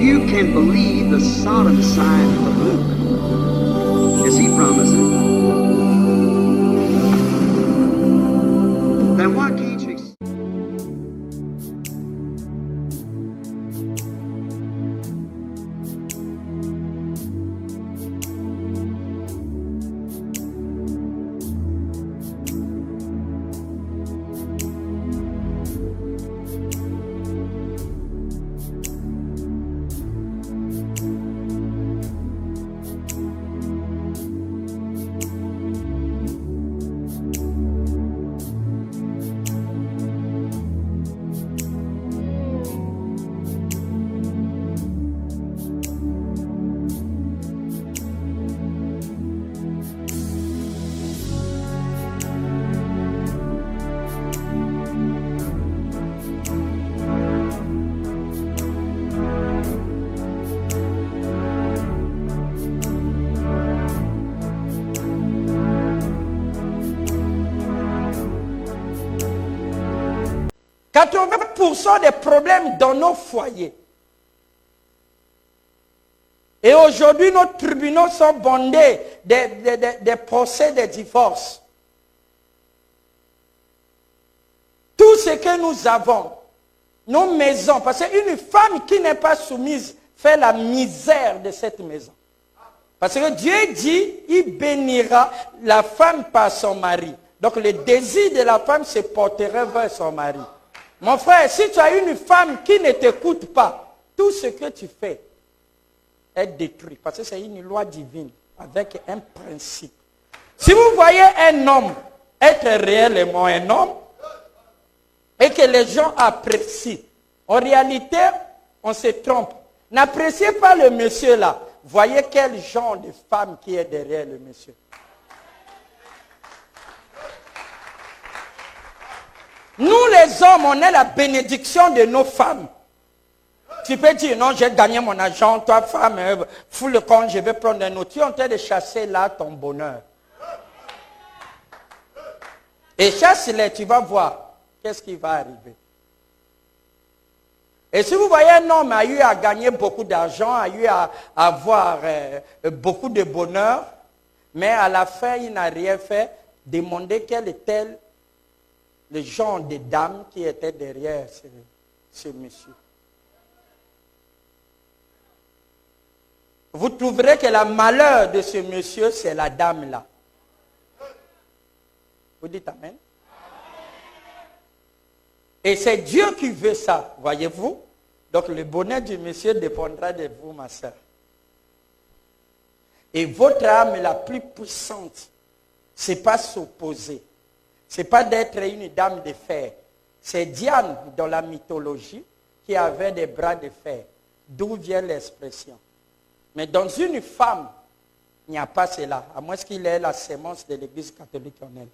you can believe the solemn sign of Luke, as he promised it, then why can't you accept? Des problèmes dans nos foyers. Et aujourd'hui, nos tribunaux sont bondés des procès de divorce. Tout ce que nous avons, nos maisons, parce qu'une femme qui n'est pas soumise fait la misère de cette maison. Parce que Dieu dit, il bénira la femme par son mari. Donc le désir de la femme se porterait vers son mari. Mon frère, si tu as une femme qui ne t'écoute pas, tout ce que tu fais est détruit. Parce que c'est une loi divine avec un principe. Si vous voyez un homme être réellement un homme et que les gens apprécient, en réalité, on se trompe. N'appréciez pas le monsieur là. Voyez quel genre de femme qui est derrière le monsieur. Nous les hommes, on est la bénédiction de nos femmes. Tu peux dire, non, j'ai gagné mon argent, toi femme, fous le compte, je vais prendre un autre. Tu es en train de chasser là ton bonheur. Et chasse-les, tu vas voir qu'est-ce qui va arriver. Et si vous voyez un homme a eu à gagner beaucoup d'argent, a eu à avoir beaucoup de bonheur, mais à la fin, il n'a rien fait, demandez quel était le genre de dame qui était derrière ce monsieur. Vous trouverez que le malheur de ce monsieur, c'est la dame là. Vous dites amen? Et c'est Dieu qui veut ça, voyez-vous? Donc le bonheur du monsieur dépendra de vous, ma soeur. Et votre âme la plus puissante, ce n'est pas s'opposer. Ce n'est pas d'être une dame de fer. C'est Diane dans la mythologie qui avait des bras de fer. D'où vient l'expression. Mais dans une femme, il n'y a pas cela, à moins qu'il ait la sémence de l'Église catholique en elle.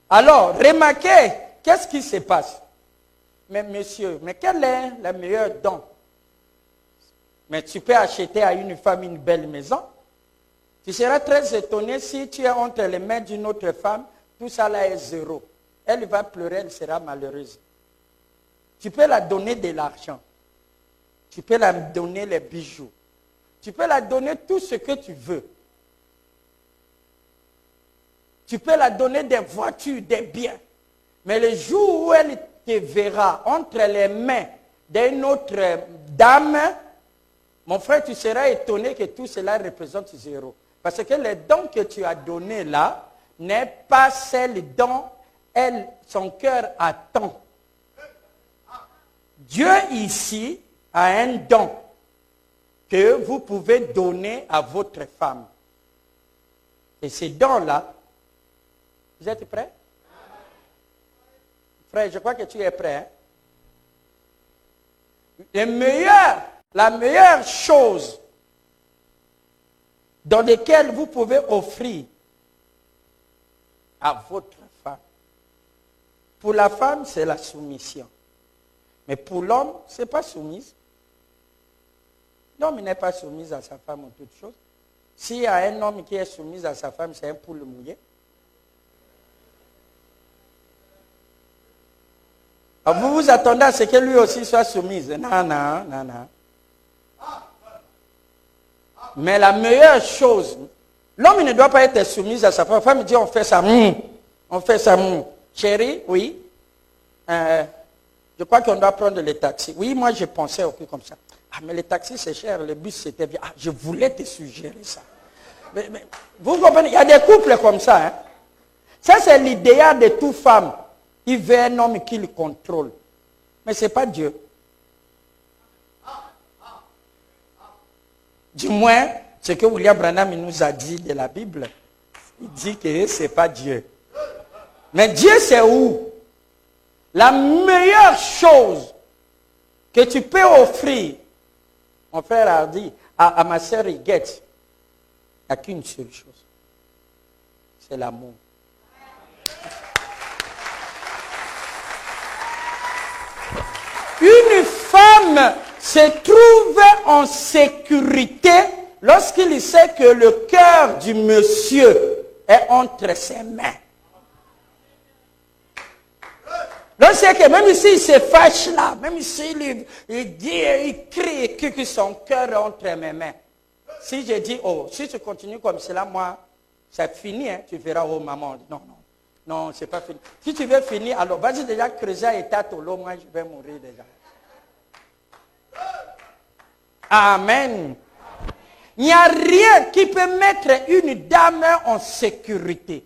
Alors, remarquez, qu'est-ce qui se passe? Mais monsieur, mais quel est le meilleur don? Mais tu peux acheter à une femme une belle maison. Tu seras très étonné si tu es entre les mains d'une autre femme, tout ça là est zéro. Elle va pleurer, elle sera malheureuse. Tu peux la donner de l'argent. Tu peux la donner les bijoux. Tu peux la donner tout ce que tu veux. Tu peux la donner des voitures, des biens. Mais le jour où elle te verra entre les mains d'une autre dame, mon frère, tu seras étonné que tout cela représente zéro. Parce que le don que tu as donné là n'est pas celle dont son cœur attend. Dieu ici a un don que vous pouvez donner à votre femme. Et ce don-là, vous êtes prêts? Frère, je crois que tu es prêt. Hein? La meilleure chose dans laquelle vous pouvez offrir à votre femme. Pour la femme, c'est la soumission. Mais pour l'homme, ce n'est pas soumise. L'homme n'est pas soumis à sa femme en toute chose. S'il y a un homme qui est soumis à sa femme, c'est un poule mouillé. Vous vous attendez à ce que lui aussi soit soumise. Non, non, non, non. Mais la meilleure chose, l'homme ne doit pas être soumis à sa femme. La femme dit on fait ça. On fait ça. Chérie, oui. Je crois qu'on doit prendre les taxis. Oui, moi je pensais au comme ça. Ah, mais les taxis c'est cher, le bus c'était bien. Ah, je voulais te suggérer ça. Mais, vous comprenez, il y a des couples comme ça. Hein? Ça c'est l'idéal de toute femme. Il veut un homme qui le contrôle. Mais ce n'est pas Dieu. Du moins, ce que William Branham nous a dit de la Bible, il dit que ce n'est pas Dieu. Mais Dieu c'est où? La meilleure chose que tu peux offrir, mon frère a dit, à ma sœur Huguette, il n'y a qu'une seule chose. C'est l'amour. Une femme se trouve en sécurité lorsqu'il sait que le cœur du monsieur est entre ses mains. Lorsqu'il que même s'il se fâche là, même s'il il crie que son cœur est entre mes mains. Si je dis, oh, si tu continues comme cela, moi, c'est fini, hein, tu verras, oh maman. Non, non, non, c'est pas fini. Si tu veux finir, alors vas-y déjà creuser et tâte au lot, moi je vais mourir déjà. Amen. Il n'y a rien qui peut mettre une dame en sécurité.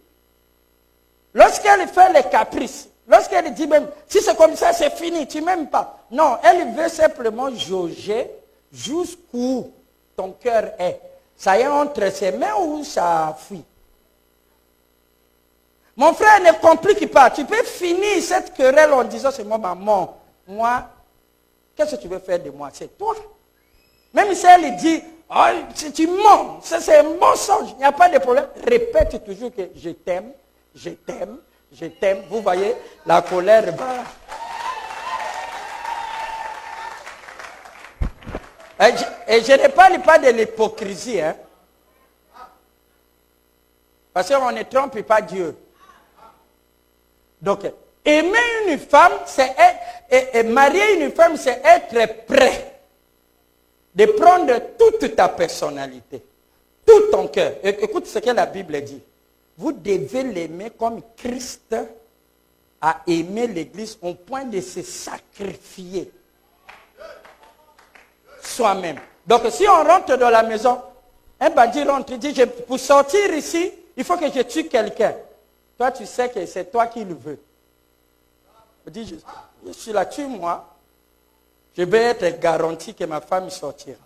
Lorsqu'elle fait les caprices, lorsqu'elle dit même, si c'est comme ça, c'est fini, tu m'aimes pas. Non, elle veut simplement jauger jusqu'où ton cœur est. Ça est entre ses mains ou ça fuit. Mon frère, ne complique pas. Tu peux finir cette querelle en disant, c'est moi, maman. Moi, qu'est-ce que tu veux faire de moi? C'est toi. Même si elle dit, oh, tu mens, ça c'est un mensonge, il n'y a pas de problème. Répète toujours que je t'aime, je t'aime, je t'aime. Vous voyez, la colère va. Et je ne parle pas de l'hypocrisie. Hein? Parce qu'on ne trompe pas Dieu. Donc, aimer une femme, c'est être, marier une femme, c'est être prêt de prendre toute ta personnalité, tout ton cœur. Écoute ce que la Bible dit. Vous devez l'aimer comme Christ a aimé l'Église au point de se sacrifier soi-même. Donc si on rentre dans la maison, un bandit rentre, il dit, pour sortir ici, il faut que je tue quelqu'un. Toi, tu sais que c'est toi qui le veux. Il dit, je suis là, tue-moi. Je vais être garanti que ma femme sortira.